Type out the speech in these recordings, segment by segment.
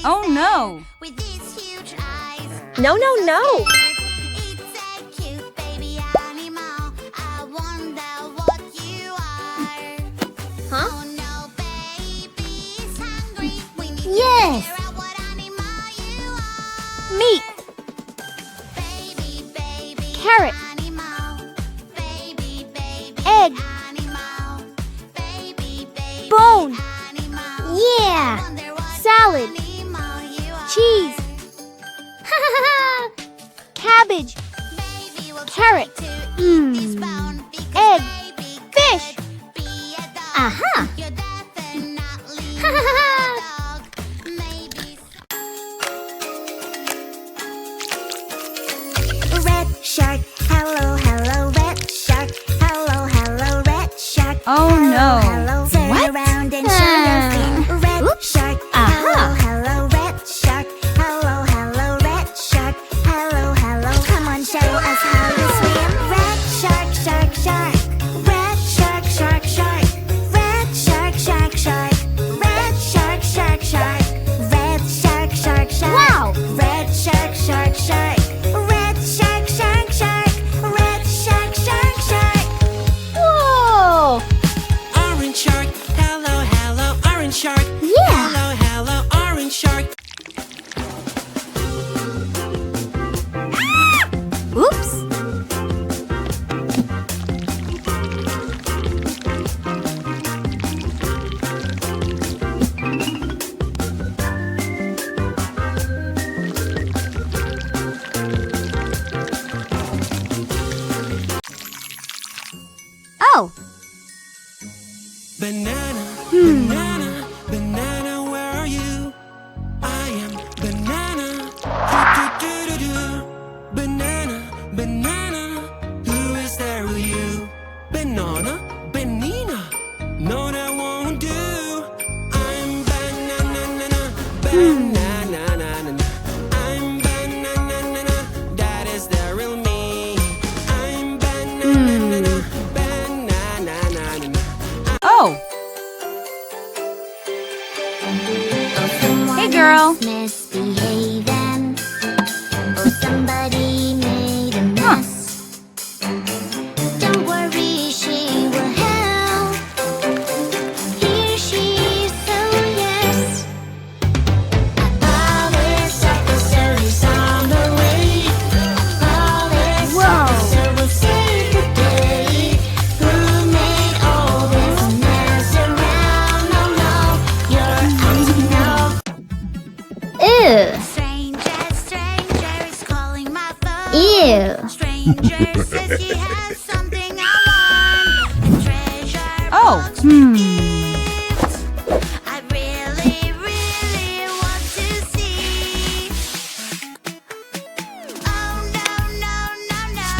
Oh no! With these huge eyes. No, no, no! It's a cute baby animal. I wonder what you are. Huh? Oh no, baby is hungry. We need Yes. to figure out what animal you are. Meat. Baby, baby Carrot. animal. Baby, baby Egg. animal. Baby, baby Bone. animal. Yeah. Wonder what Salad. animal you are. Cheese. Cabbage. Baby will Carrot. try to eat this Mm. bone because Egg. baby Fish. could be a dog. Aha. You're definitely not a dog. Maybe red shark. Hello, hello, red shark. Hello, hello, red shark. Oh no! Hello, turn What? around and show your fin. Red Oops. shark. Aha. Hello, hello, red shark. Hello, hello, red shark. Hello, hello. Come on, show us how you swim. Red shark, shark, shark. Red shark, shark, shark. Red shark, shark, shark. Red shark, shark, shark. Red shark, shark, shark. Wow. Red shark, shark, shark. Red shark, shark, shark. Red shark, shark, shark. Whoa! Orange shark, hello, hello, orange shark. Yeah. Hello, hello, orange shark. Oops. Oh. Banana, banana, banana, where are you? I am banana. Do, do, do, do, do. Banana, banana, who is there with you? Banana, banana, no, that won't do. I'm banana, banana, I'm banana, that is the real me. I'm banana, banana. Oh! Hey girl! Misbehaving. Oh, somebody made a mess. Don't worry, she will help. Here she is, oh yes. Police officer is on the way. Police officer will save the day. Who made all this mess around? Oh no, you're out to know. Ew. Stranger is calling my phone. Ew. Stranger says he has something I want. A treasure Oh, box with gifts. I really, really want to see. Oh no, no, no, no.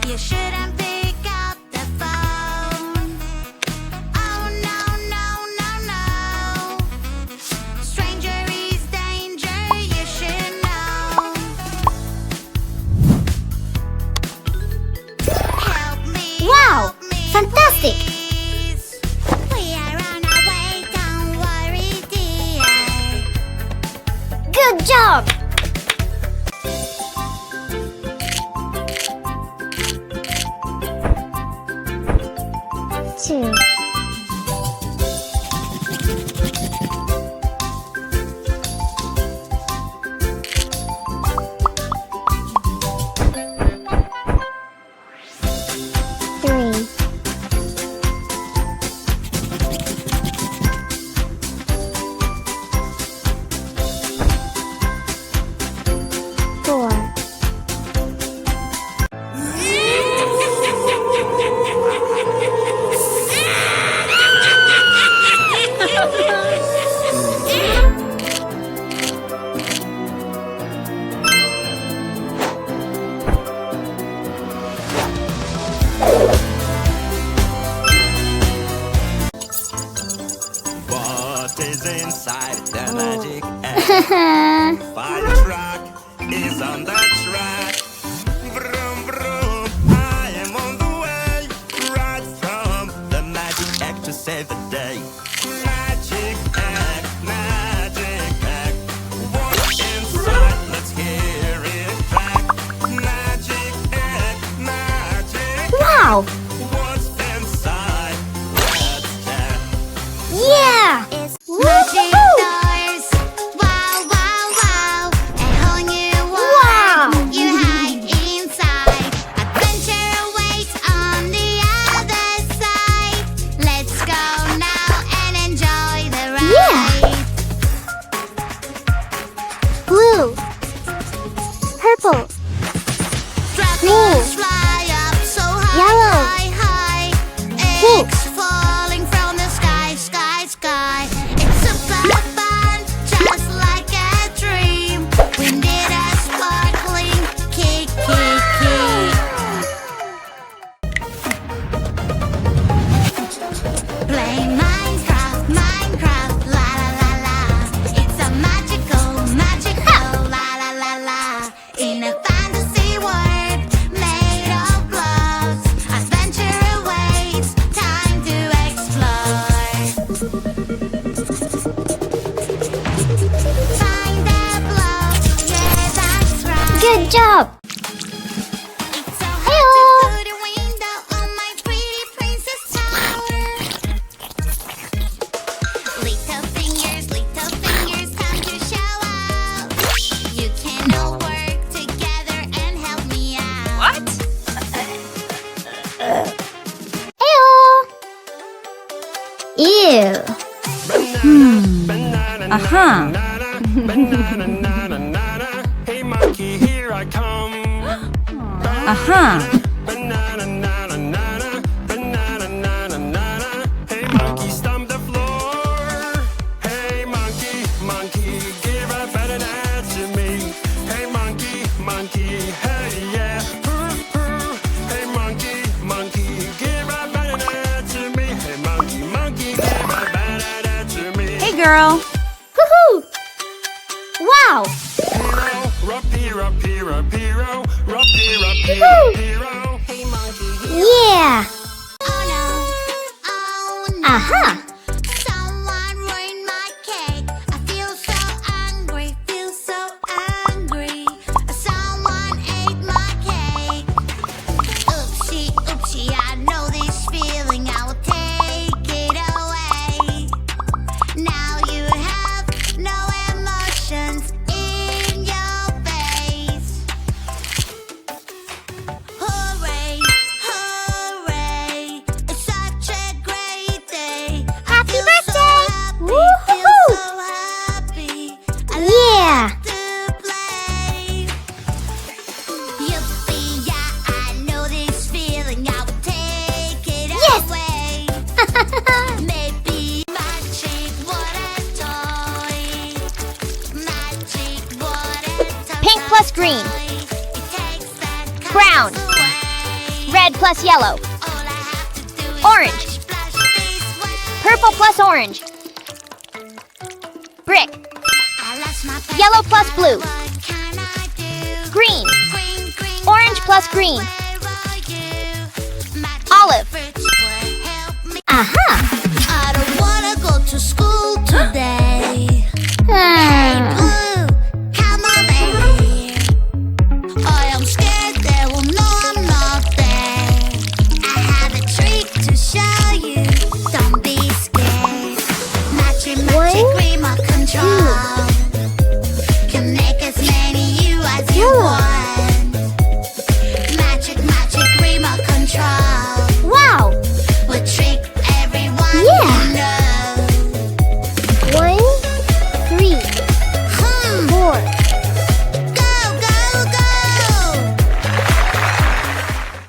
You shouldn't pick up the phone. Oh no, no, no, no. Stranger is danger, you should know. Help me, Wow, help me, fantastic. please. We are on our way, don't worry, dear. Good job. Two. Three. Four. What is inside the magic egg? Fire truck is on the track. Vroom, vroom, I am on the way. Right from the magic egg to save the day. Magic egg, magic Wow! What's inside? Let's check. Yeah! Magic Woohoo! doors. Wow, wow, wow. A whole new world. Wow. You hide inside. Adventure awaits on the other side. Let's go now and enjoy the ride. Yeah. Blue. Purple. Dragons fly up so high, Yellow. high, high. Pink. Eggs falling from the sky, sky, sky. It's super fun, just like a dream. We need a sparkling kick, kick, kick. Play Minecraft, Minecraft, la la la la. It's a magical, magical, la la la la. In a fantasy world made of blocks, adventure awaits, time to explore. Find the block, yeah that's right. Good job! It's so hard to put a window on my pretty princess tower. Little fingers, time to show out. You can all work together and help me out. What? Ew! Uh-huh. Hey monkey, here I come. Uh-huh. Banana, nana, nana, banana, nana, nana. Hey monkey, stomp the floor. Hey monkey, monkey, give a banana to me. Hey monkey, monkey, hey yeah. Hey monkey, monkey, give a banana to me. Hey monkey, monkey, give a banana to me. Hey, girl. Woohoo! Wow! Hero, rock, hero, hero, hero, rock, hero, hero, Woohoo! hero. Hey monkey, Yeah! Oh no, oh no. Aha! Someone ruined my cake. I feel so angry, feel so angry. Someone ate my cake. Oopsie, oopsie, I know this feeling. I will take it away. Now you have no emotions in your face. Hooray, hooray. It's such a great day. Happy I feel birthday! So happy, Woohoo! feel so happy. I Yeah! love to play. Yippee, yeah, I know this feeling. I will take it Yes! away. Maybe magic water toy. Magic water toy. Pink plus green. It takes that Brown. colors away. Red plus yellow. All I have to do is Orange. splash this way. Purple plus orange. Brick. I lost my paper Yellow plus blue. What can I do? Green. Green, green, Orange plus color, green. where are you? Magic Olive. fruits will help me. Aha! I don't wanna go to school today. Hmm. Blue, come over here. I am scared they will know I'm not there. I have a trick to show you. Don't be scared. Magic, magic, One, remote control.